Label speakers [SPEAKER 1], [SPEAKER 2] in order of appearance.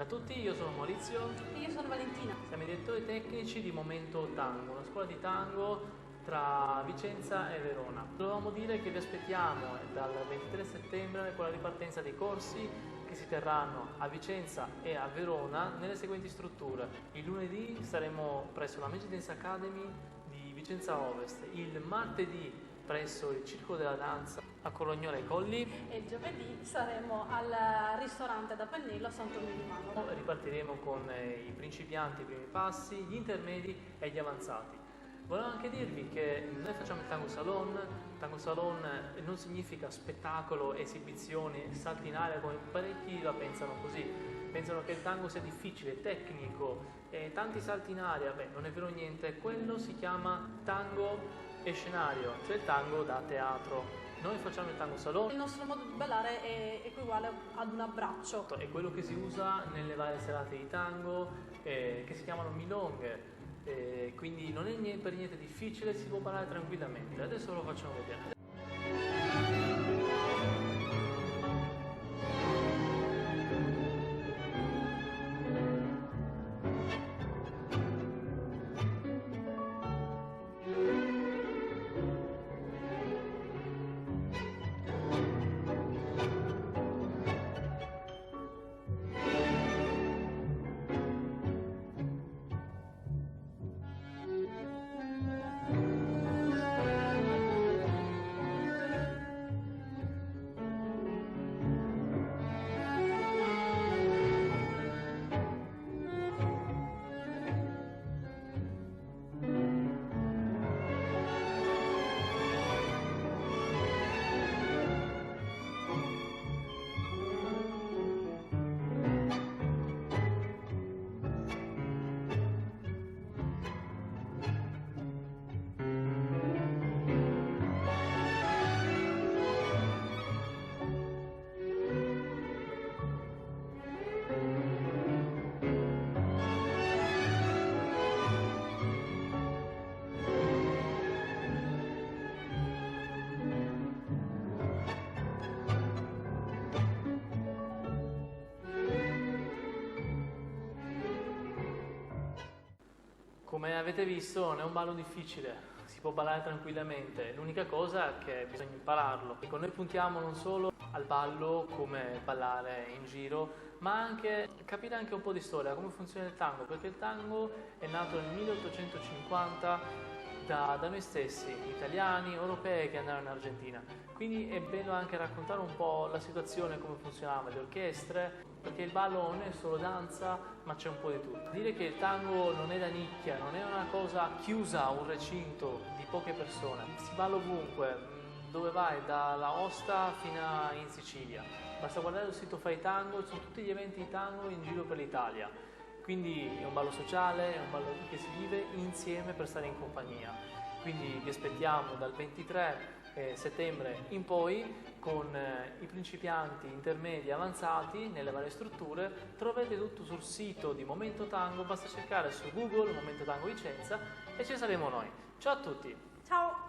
[SPEAKER 1] Ciao a tutti, io sono Maurizio.
[SPEAKER 2] E io sono Valentina.
[SPEAKER 1] Siamo i direttori tecnici di Momento Tango, una scuola di tango tra Vicenza e Verona. Dovevamo dire che vi aspettiamo dal 23 settembre con la ripartenza dei corsi che si terranno a Vicenza e a Verona nelle seguenti strutture. Il lunedì saremo presso la Magic Dance Academy di Vicenza Ovest, il martedì presso il Circolo della Danza a Corognola ai Colli
[SPEAKER 2] E il giovedì saremo al ristorante da Pennello a Santo Milano.
[SPEAKER 1] ripartiremo con i principianti, i primi passi, gli intermedi e gli avanzati. Volevo anche dirvi che noi facciamo il Tango Salon. Il Tango Salon non significa spettacolo, esibizioni, salti in aria come parecchi la pensano così. Pensano che il tango sia difficile, tecnico, tanti salti in aria. Beh, non è vero niente, quello si chiama tango e scenario, cioè il tango da teatro. Noi facciamo il Tango Salon.
[SPEAKER 2] Il nostro modo di ballare è equivale ad un abbraccio.
[SPEAKER 1] È quello che si usa nelle varie serate di tango che si chiamano milonghe. Quindi non è per niente difficile, si può ballare tranquillamente. Adesso ve lo facciamo vedere. Come avete visto non è un ballo difficile, si può ballare tranquillamente, l'unica cosa è che bisogna impararlo. E con noi puntiamo non solo al ballo, come ballare in giro, ma anche capire anche un po' di storia, come funziona il tango, perché il tango è nato nel 1850 da noi stessi, italiani, europei che andarono in Argentina. Quindi è bello anche raccontare un po' la situazione, come funzionava, le orchestre, perché il ballo non è solo danza, ma c'è un po' di tutto. Dire che il tango non è da nicchia, non è una cosa chiusa a un recinto di poche persone, si balla ovunque, dove vai, dalla Osta fino in Sicilia. Basta guardare il sito Fai Tango, ci sono tutti gli eventi di tango in giro per l'Italia. Quindi è un ballo sociale, è un ballo che si vive insieme per stare in compagnia. Quindi vi aspettiamo dal 23 settembre in poi con i principianti, intermedi e avanzati nelle varie strutture. Troverete tutto sul sito di Momento Tango, basta cercare su Google Momento Tango Vicenza e ci saremo noi. Ciao a tutti!
[SPEAKER 2] Ciao!